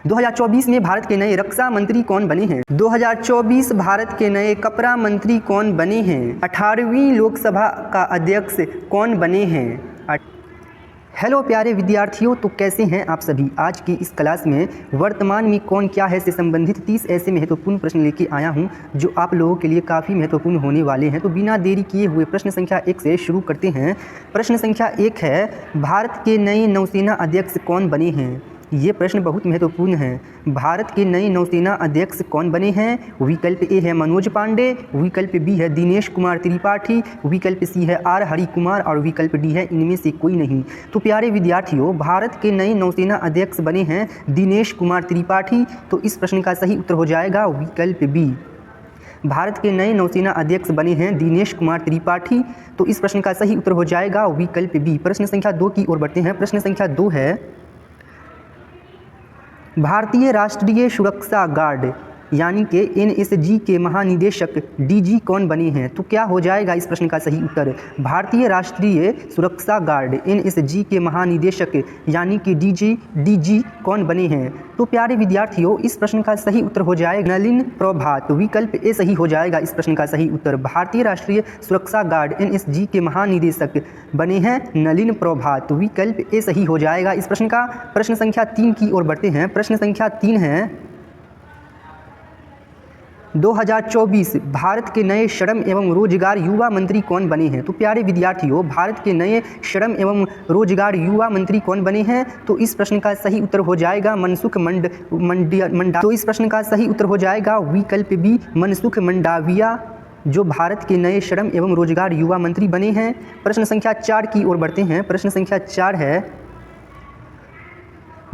2024 में भारत के नए रक्षा मंत्री कौन बने हैं? 2024 भारत के नए कपड़ा मंत्री कौन बने हैं? 18वीं लोकसभा का अध्यक्ष कौन बने हैं? हेलो प्यारे विद्यार्थियों, तो कैसे हैं आप सभी। आज की इस क्लास में वर्तमान में कौन क्या है से संबंधित 30 ऐसे महत्वपूर्ण प्रश्न लेके आया हूं जो आप लोगों के लिए काफ़ी महत्वपूर्ण होने वाले हैं। तो बिना देरी किए हुए प्रश्न संख्या 1 से शुरू करते हैं। प्रश्न संख्या 1 है, भारत के नए नौसेना अध्यक्ष कौन बने हैं? ये प्रश्न बहुत महत्वपूर्ण है। भारत के नए नौसेना अध्यक्ष कौन बने हैं? विकल्प ए है मनोज पांडे, विकल्प बी है दिनेश कुमार त्रिपाठी, विकल्प सी है आर हरि कुमार और विकल्प डी है इनमें से कोई नहीं। तो प्यारे विद्यार्थियों, भारत के नए नौसेना अध्यक्ष बने हैं दिनेश कुमार त्रिपाठी। तो इस प्रश्न का सही उत्तर हो जाएगा विकल्प बी। भारत के नए नौसेना अध्यक्ष बने हैं दिनेश कुमार त्रिपाठी। तो इस प्रश्न का सही उत्तर हो जाएगा विकल्प बी। प्रश्न संख्या 2 की ओर बढ़ते हैं। प्रश्न संख्या 2 है, भारतीय राष्ट्रीय सुरक्षा गार्ड यानी कि एनएसजी के महानिदेशक डीजी कौन बने हैं? तो क्या हो जाएगा इस प्रश्न का सही उत्तर? भारतीय राष्ट्रीय सुरक्षा गार्ड एनएसजी के महानिदेशक यानी कि डीजी कौन बने हैं? तो प्यारे विद्यार्थियों, इस प्रश्न का सही उत्तर हो जाएगा नलिन प्रभात। विकल्प ए सही हो जाएगा इस प्रश्न का सही उत्तर। भारतीय राष्ट्रीय सुरक्षा गार्ड एनएसजी के महानिदेशक बने हैं नलिन प्रभात। विकल्प ए सही हो जाएगा इस प्रश्न का। प्रश्न संख्या 3 की ओर बढ़ते हैं। प्रश्न संख्या 3 है, 2024 भारत के नए श्रम एवं रोजगार युवा मंत्री कौन बने हैं? तो प्यारे विद्यार्थियों, भारत के नए श्रम एवं रोजगार युवा मंत्री कौन बने हैं? तो इस प्रश्न का सही उत्तर हो जाएगा मनसुख मंडाविया। तो इस प्रश्न का सही उत्तर हो जाएगा विकल्प बी मनसुख मंडाविया, जो भारत के नए श्रम एवं रोजगार युवा मंत्री बने हैं। प्रश्न संख्या 4 की ओर बढ़ते हैं। प्रश्न संख्या 4 है,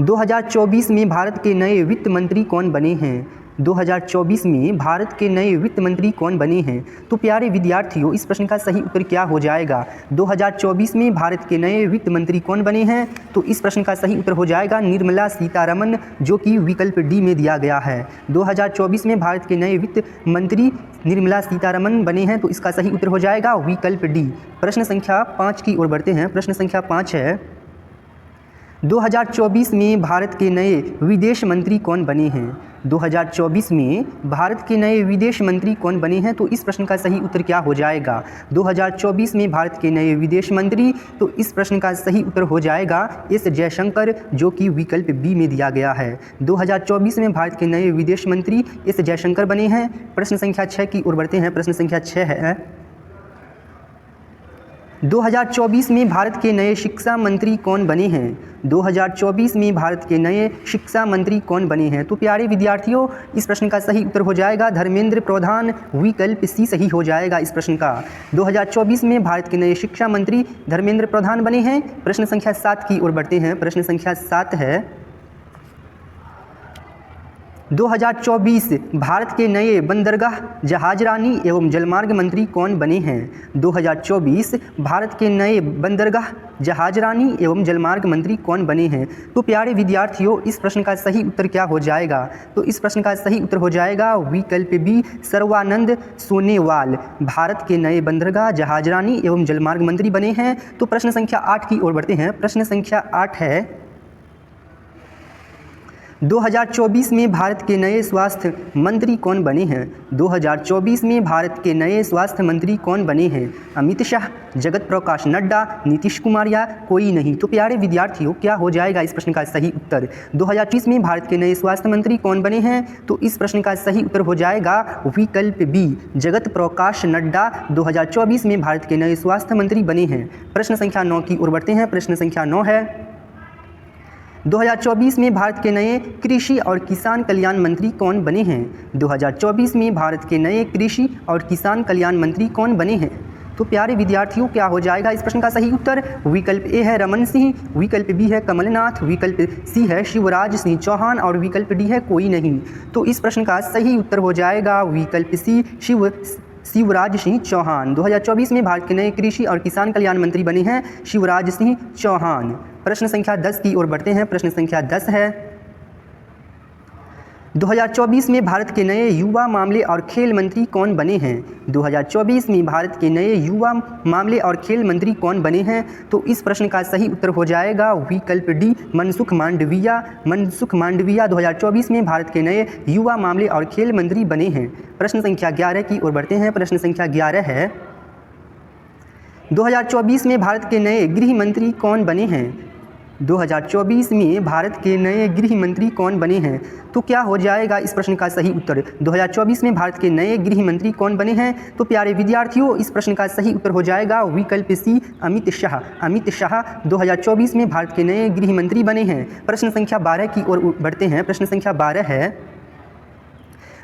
2024 में भारत के नए वित्त मंत्री कौन बने हैं? 2024 में भारत के नए वित्त मंत्री कौन बने हैं? तो प्यारे विद्यार्थियों, इस प्रश्न का सही उत्तर क्या हो जाएगा? 2024 में भारत के नए वित्त मंत्री कौन बने हैं? तो इस प्रश्न का सही उत्तर हो जाएगा निर्मला सीतारमण, जो कि विकल्प डी में दिया गया है। 2024 में भारत के नए वित्त मंत्री निर्मला सीतारमण बने हैं। तो इसका सही उत्तर हो जाएगा विकल्प डी। प्रश्न संख्या 5 की ओर बढ़ते हैं। प्रश्न संख्या 5 है, 2024 में भारत के नए विदेश मंत्री कौन बने हैं? 2024 में भारत के नए विदेश मंत्री कौन बने हैं? तो इस प्रश्न का सही उत्तर क्या हो जाएगा? 2024 में भारत के नए विदेश मंत्री, तो इस प्रश्न का सही उत्तर हो जाएगा एस जयशंकर, जो कि विकल्प बी में दिया गया है। 2024 में भारत के नए विदेश मंत्री एस जयशंकर बने हैं। प्रश्न संख्या 6 की ओर बढ़ते हैं। प्रश्न संख्या 6 है, 2024 में भारत के नए शिक्षा मंत्री कौन बने हैं? 2024 में भारत के नए शिक्षा मंत्री कौन बने हैं? तो प्यारे विद्यार्थियों, इस प्रश्न का सही उत्तर हो जाएगा धर्मेंद्र प्रधान। विकल्प सी सही हो जाएगा इस प्रश्न का। 2024 में भारत के नए शिक्षा मंत्री धर्मेंद्र प्रधान बने हैं। प्रश्न संख्या 7 की ओर बढ़ते हैं। प्रश्न संख्या 7 है, 2024 भारत के नए बंदरगाह जहाजरानी एवं जलमार्ग मंत्री कौन बने हैं? 2024 भारत के नए बंदरगाह जहाजरानी एवं जलमार्ग मंत्री कौन बने हैं? तो प्यारे विद्यार्थियों, इस प्रश्न का सही उत्तर क्या हो जाएगा? तो इस प्रश्न का सही उत्तर हो जाएगा विकल्प बी सर्वानंद सोनेवाल, भारत के नए बंदरगाह जहाजरानी एवं जलमार्ग मंत्री बने हैं। तो प्रश्न संख्या 8 की ओर बढ़ते हैं। प्रश्न संख्या 8 है, 2024 में भारत के नए स्वास्थ्य मंत्री कौन बने हैं? 2024 में भारत के नए स्वास्थ्य मंत्री कौन बने हैं? अमित शाह, जगत प्रकाश नड्डा, नीतीश कुमार या कोई नहीं? तो प्यारे विद्यार्थियों, क्या हो जाएगा इस प्रश्न का सही उत्तर? 2024 में भारत के नए स्वास्थ्य मंत्री कौन बने हैं? तो इस प्रश्न का सही उत्तर हो जाएगा विकल्प बी जगत प्रकाश नड्डा 2024 में भारत के नए स्वास्थ्य मंत्री बने हैं। प्रश्न संख्या 9 की ओर बढ़ते हैं। प्रश्न संख्या 9 है, 2024 में भारत के नए कृषि और किसान कल्याण मंत्री कौन बने हैं? 2024 में भारत के नए कृषि और किसान कल्याण मंत्री कौन बने हैं? तो प्यारे विद्यार्थियों, क्या हो जाएगा इस प्रश्न का सही उत्तर? विकल्प ए है रमन सिंह, विकल्प बी है कमलनाथ, विकल्प सी है शिवराज सिंह चौहान और विकल्प डी है कोई नहीं। तो इस प्रश्न का सही उत्तर हो जाएगा विकल्प सी शिवराज सिंह चौहान। 2024 में भारत के नए कृषि और किसान कल्याण मंत्री बने हैं शिवराज सिंह चौहान। प्रश्न संख्या 10 की ओर बढ़ते हैं। प्रश्न संख्या 10 है, 2024 में भारत के नए युवा मामले और खेल मंत्री कौन बने हैं? 2024 में भारत के नए युवा मामले और खेल मंत्री कौन बने हैं? तो इस प्रश्न का सही उत्तर हो जाएगा विकल्प डी, मनसुख मांडविया। मनसुख मांडविया 2024 में भारत के नए युवा मामले और खेल मंत्री बने हैं। प्रश्न संख्या 11 की ओर बढ़ते हैं। प्रश्न संख्या 11 है, 2024 में भारत के नए गृह मंत्री कौन बने हैं? 2024 में भारत के नए गृह मंत्री कौन बने हैं? तो क्या हो जाएगा इस प्रश्न का सही उत्तर? 2024 में भारत के नए गृह मंत्री कौन बने हैं? तो प्यारे विद्यार्थियों, इस प्रश्न का सही उत्तर हो जाएगा विकल्प सी, अमित शाह। अमित शाह 2024 में भारत के नए गृह मंत्री बने हैं। प्रश्न संख्या 12 की ओर बढ़ते हैं। प्रश्न संख्या 12 है,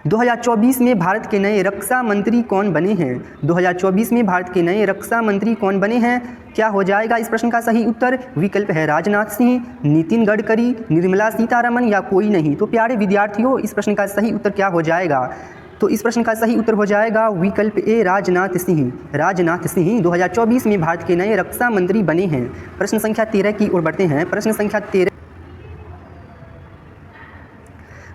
2024 में भारत के नए रक्षा मंत्री कौन बने हैं? 2024 में भारत के नए रक्षा मंत्री कौन बने हैं? क्या हो जाएगा इस प्रश्न का सही उत्तर? विकल्प है राजनाथ सिंह, नितिन गडकरी, निर्मला सीतारमण या कोई नहीं। तो प्यारे विद्यार्थियों, इस प्रश्न का सही उत्तर क्या हो जाएगा? तो इस प्रश्न का सही उत्तर हो जाएगा विकल्प ए, राजनाथ सिंह। राजनाथ सिंह 2024 में भारत के नए रक्षा मंत्री बने हैं। प्रश्न संख्या 13 की ओर बढ़ते हैं। प्रश्न संख्या 13,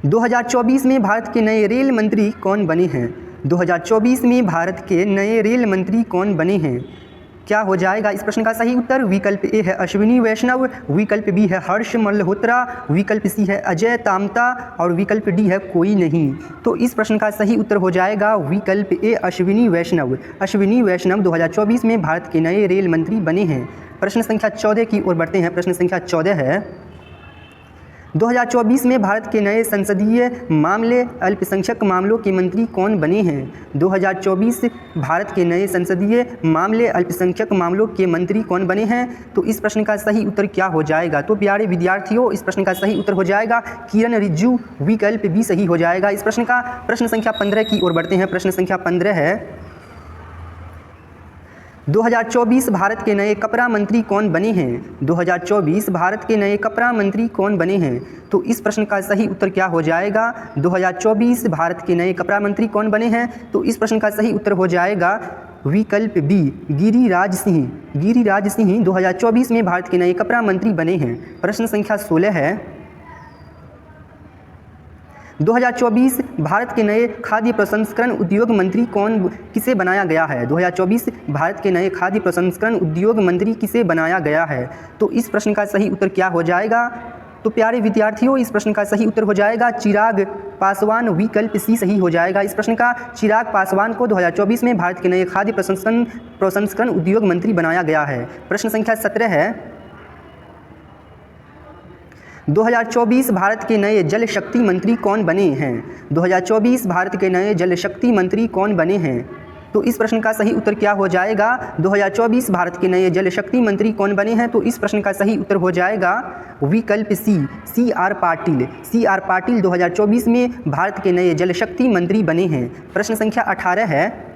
2024 में भारत के नए रेल मंत्री कौन बने हैं? 2024 में भारत के नए रेल मंत्री कौन बने हैं? क्या हो जाएगा इस प्रश्न का सही उत्तर? विकल्प ए है अश्विनी वैष्णव, विकल्प बी है हर्ष मल्होत्रा, विकल्प सी है अजय तामता और विकल्प डी है कोई नहीं। तो इस प्रश्न का सही उत्तर हो जाएगा विकल्प ए, अश्विनी वैष्णव। अश्विनी वैष्णव 2024 में भारत के नए रेल मंत्री बने हैं। प्रश्न संख्या 14 की ओर बढ़ते हैं। प्रश्न संख्या 14 है, 2024 में भारत के नए संसदीय मामले अल्पसंख्यक मामलों के मंत्री कौन बने हैं? 2024 भारत के नए संसदीय मामले अल्पसंख्यक मामलों के मंत्री कौन बने हैं? तो इस प्रश्न का सही उत्तर क्या हो जाएगा? तो प्यारे विद्यार्थियों, इस प्रश्न का सही उत्तर हो जाएगा किरण रिजिजू। विकल्प भी सही हो जाएगा इस प्रश्न का। प्रश्न संख्या 15 की ओर बढ़ते हैं। प्रश्न संख्या 15 है, 2024 भारत के नए कपड़ा मंत्री कौन बने हैं? 2024 भारत के नए कपड़ा मंत्री कौन बने हैं? तो इस प्रश्न का सही उत्तर क्या हो जाएगा? 2024 भारत के नए कपड़ा मंत्री कौन बने हैं? तो इस प्रश्न का सही उत्तर हो जाएगा विकल्प बी, गिरिराज सिंह। गिरिराज सिंह 2024 में भारत के नए कपड़ा मंत्री बने हैं। प्रश्न संख्या 16 है, 2024 भारत के नए खाद्य प्रसंस्करण उद्योग मंत्री किसे बनाया गया है? 2024 भारत के नए खाद्य प्रसंस्करण उद्योग मंत्री किसे बनाया गया है? तो इस प्रश्न का सही उत्तर क्या हो जाएगा? तो प्यारे विद्यार्थियों, इस प्रश्न का सही उत्तर हो जाएगा चिराग पासवान। विकल्प सी सही हो जाएगा इस प्रश्न का। चिराग पासवान को 2024 में भारत के नए खाद्य प्रसंस्करण उद्योग मंत्री बनाया गया है। प्रश्न संख्या 17 है, 2024 भारत के नए जल शक्ति मंत्री कौन बने हैं? 2024 भारत के नए जल शक्ति मंत्री कौन बने हैं? तो इस प्रश्न का सही उत्तर क्या हो जाएगा? 2024 भारत के नए जल शक्ति मंत्री कौन बने हैं? तो इस प्रश्न का सही उत्तर हो जाएगा विकल्प सी, CR पाटिल। CR पाटिल 2024 में भारत के नए जल शक्ति मंत्री बने हैं। प्रश्न संख्या 18 है,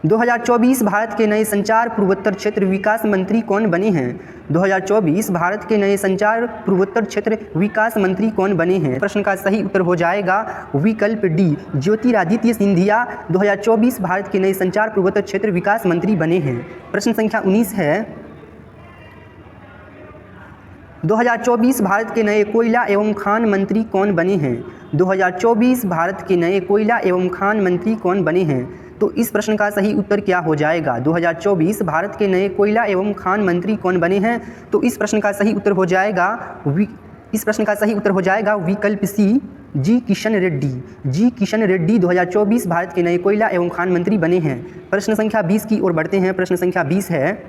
2024 भारत के नए संचार पूर्वोत्तर क्षेत्र विकास मंत्री कौन बने हैं? 2024 भारत के नए संचार पूर्वोत्तर क्षेत्र विकास मंत्री कौन बने हैं? प्रश्न का सही उत्तर हो जाएगा विकल्प डी, ज्योतिरादित्य सिंधिया 2024 भारत के नए संचार पूर्वोत्तर क्षेत्र विकास मंत्री बने हैं। प्रश्न संख्या 19 है, 2024 भारत के नए कोयला एवं खान मंत्री कौन बने हैं? 2024 भारत के नए कोयला एवं खान मंत्री कौन बने हैं? तो इस प्रश्न का सही उत्तर क्या हो जाएगा? 2024 भारत के नए कोयला एवं खान मंत्री कौन बने हैं? तो इस प्रश्न का सही उत्तर हो जाएगा विकल्प सी, जी किशन रेड्डी। जी किशन रेड्डी 2024 भारत के नए कोयला एवं खान मंत्री बने हैं। प्रश्न संख्या 20 की ओर बढ़ते हैं। प्रश्न संख्या 20 है,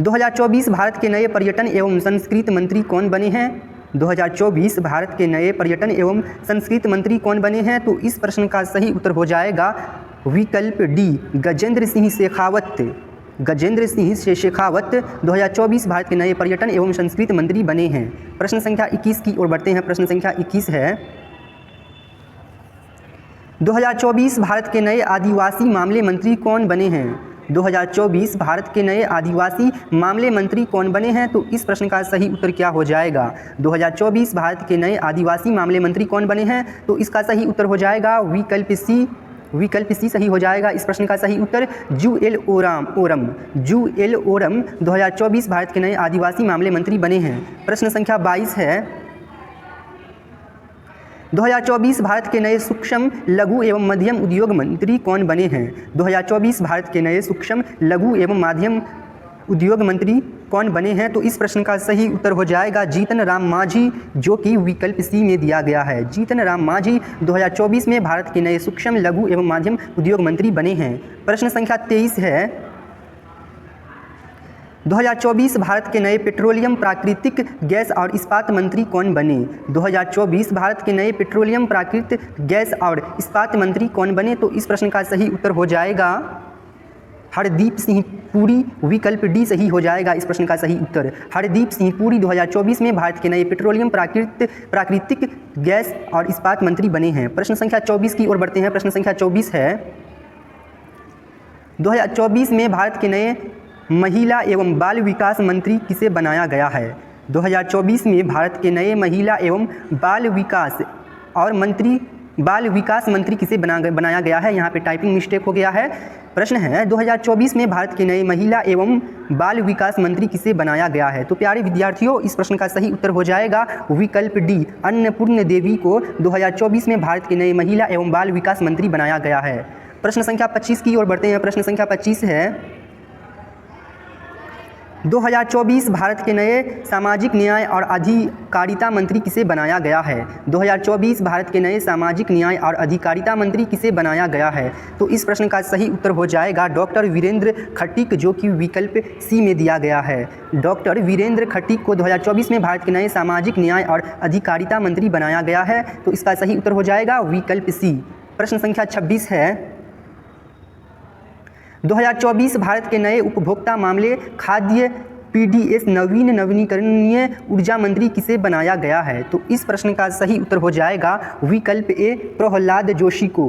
2024 भारत के नए पर्यटन एवं संस्कृति मंत्री कौन बने हैं? 2024 भारत के नए पर्यटन एवं संस्कृति मंत्री कौन बने हैं? तो इस प्रश्न का सही उत्तर हो जाएगा विकल्प डी, गजेंद्र सिंह शेखावत। गजेंद्र सिंह शेखावत 2024 भारत के नए पर्यटन एवं संस्कृति मंत्री बने हैं। प्रश्न संख्या 21 की ओर बढ़ते हैं। प्रश्न संख्या 21 है, 2024 भारत के नए आदिवासी मामले मंत्री कौन बने हैं? 2024 भारत के नए आदिवासी मामले मंत्री कौन बने हैं? तो इस प्रश्न का सही उत्तर क्या हो जाएगा? 2024 भारत के नए आदिवासी मामले मंत्री कौन बने हैं? तो इसका सही उत्तर हो जाएगा विकल्प सी। विकल्प सी सही हो जाएगा इस प्रश्न का सही उत्तर, जूएल ओरम। जूएल ओरम 2024 भारत के नए आदिवासी मामले मंत्री बने हैं। प्रश्न संख्या 22 है, 2024 भारत के नए सूक्ष्म लघु एवं मध्यम उद्योग मंत्री कौन बने हैं? 2024 भारत के नए सूक्ष्म लघु एवं मध्यम उद्योग मंत्री कौन बने हैं? तो इस प्रश्न का सही उत्तर हो जाएगा जीतन राम मांझी, जो कि विकल्प सी में दिया गया है। जीतन राम मांझी 2024 में भारत के नए सूक्ष्म लघु एवं मध्यम उद्योग मंत्री बने हैं। प्रश्न संख्या 23 है 2024 भारत के नए पेट्रोलियम, प्राकृतिक गैस और इस्पात मंत्री कौन बने? 2024 भारत के नए पेट्रोलियम, प्राकृतिक गैस और इस्पात मंत्री कौन बने? तो इस प्रश्न का सही उत्तर हो जाएगा हरदीप सिंह पुरी, विकल्प डी सही हो जाएगा इस प्रश्न का सही उत्तर। हरदीप सिंह पुरी 2024 में भारत के नए पेट्रोलियम, प्राकृतिक गैस और इस्पात मंत्री बने हैं। प्रश्न संख्या 24 की ओर बढ़ते हैं। प्रश्न संख्या 24 है 2024 में भारत के नए महिला एवं बाल विकास मंत्री किसे बनाया गया है? 2024 में भारत के नए महिला एवं बाल विकास मंत्री किसे बनाया गया है? यहाँ पे टाइपिंग मिस्टेक हो गया है। प्रश्न है 2024 में भारत के नए महिला एवं बाल विकास मंत्री किसे बनाया गया है? तो प्यारे विद्यार्थियों, इस प्रश्न का सही उत्तर हो जाएगा विकल्प डी, अन्नपूर्ण देवी को 2024 में भारत के नए महिला एवं बाल विकास मंत्री बनाया गया है। प्रश्न संख्या 25 की ओर बढ़ते हैं। प्रश्न संख्या 25 है 2024 भारत के नए सामाजिक न्याय और अधिकारिता मंत्री किसे बनाया गया है? 2024 भारत के नए सामाजिक न्याय और अधिकारिता मंत्री किसे बनाया गया है? तो इस प्रश्न का सही उत्तर हो जाएगा डॉक्टर वीरेंद्र खटीक, जो कि विकल्प सी में दिया गया है। डॉक्टर वीरेंद्र खटीक को 2024 में भारत के नए सामाजिक न्याय और अधिकारिता मंत्री बनाया गया है। तो इसका सही उत्तर हो जाएगा विकल्प सी। प्रश्न संख्या 26 है 2024 भारत के नए उपभोक्ता मामले, खाद्य, पीडीएस, नवीकरणीय ऊर्जा मंत्री किसे बनाया गया है? तो इस प्रश्न का सही उत्तर हो जाएगा विकल्प ए, प्रहलाद जोशी को।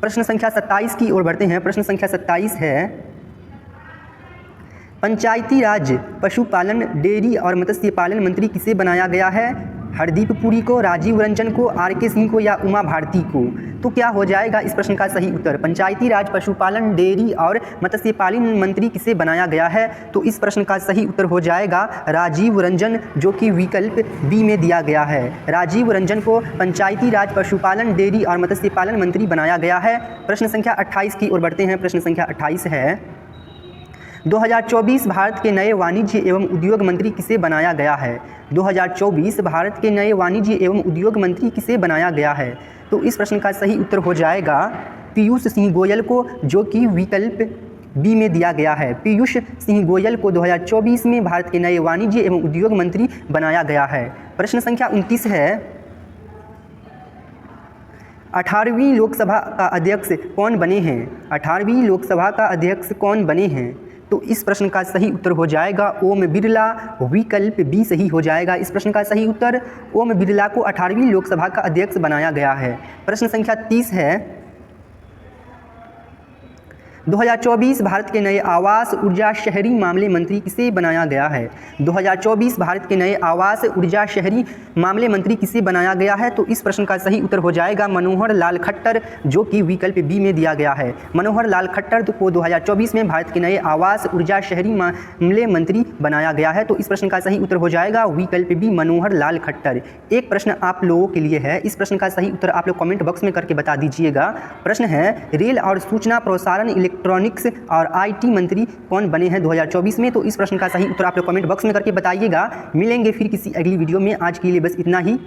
प्रश्न संख्या 27 की ओर बढ़ते हैं। प्रश्न संख्या 27 है पंचायती राज, पशुपालन, डेयरी और मत्स्य पालन मंत्री किसे बनाया गया है? हरदीप पुरी को, राजीव रंजन को, आर.के. सिंह को या उमा भारती को? तो क्या हो जाएगा इस प्रश्न का सही उत्तर? पंचायती राज, पशुपालन, डेयरी और मत्स्य पालन मंत्री किसे बनाया गया है? तो इस प्रश्न का सही उत्तर हो जाएगा राजीव रंजन, जो कि विकल्प बी में दिया गया है। राजीव रंजन को पंचायती राज, पशुपालन, डेयरी और मत्स्य पालन मंत्री बनाया गया है। प्रश्न संख्या 28 की ओर बढ़ते हैं। प्रश्न संख्या 28 है 2024 भारत के नए वाणिज्य एवं उद्योग मंत्री किसे बनाया गया है? 2024 भारत के नए वाणिज्य एवं उद्योग मंत्री किसे बनाया गया है? तो इस प्रश्न का सही उत्तर हो जाएगा पीयूष सिंह गोयल को, जो कि विकल्प बी में दिया गया है। पीयूष सिंह गोयल को 2024 में भारत के नए वाणिज्य एवं उद्योग मंत्री बनाया गया है। प्रश्न संख्या 29 है 18वीं लोकसभा का अध्यक्ष कौन बने हैं? 18वीं लोकसभा का अध्यक्ष कौन बने हैं? तो इस प्रश्न का सही उत्तर हो जाएगा ओम बिरला, विकल्प बी सही हो जाएगा इस प्रश्न का सही उत्तर। ओम बिरला को 18वीं लोकसभा का अध्यक्ष बनाया गया है। प्रश्न संख्या 30 है 2024 भारत के नए आवास, ऊर्जा, शहरी मामले मंत्री किसे बनाया गया है? 2024 भारत के नए आवास, ऊर्जा, शहरी मामले मंत्री किसे बनाया गया है? तो इस प्रश्न का सही उत्तर हो जाएगा मनोहर लाल खट्टर, जो कि विकल्प बी में दिया गया है। मनोहर लाल खट्टर को 2024 में भारत के नए आवास, ऊर्जा, शहरी मामले मंत्री बनाया गया है। तो इस प्रश्न का सही उत्तर हो जाएगा विकल्प बी, मनोहर लाल खट्टर। एक प्रश्न आप लोगों के लिए है, इस प्रश्न का सही उत्तर आप लोग कमेंट बॉक्स में करके बता दीजिएगा। प्रश्न है रेल और सूचना प्रसारण, इलेक्ट्रॉनिक्स और आईटी मंत्री कौन बने हैं 2024 में? तो इस प्रश्न का सही उत्तर आप लोग कमेंट बॉक्स में करके बताइएगा। मिलेंगे फिर किसी अगली वीडियो में। आज के लिए बस इतना ही।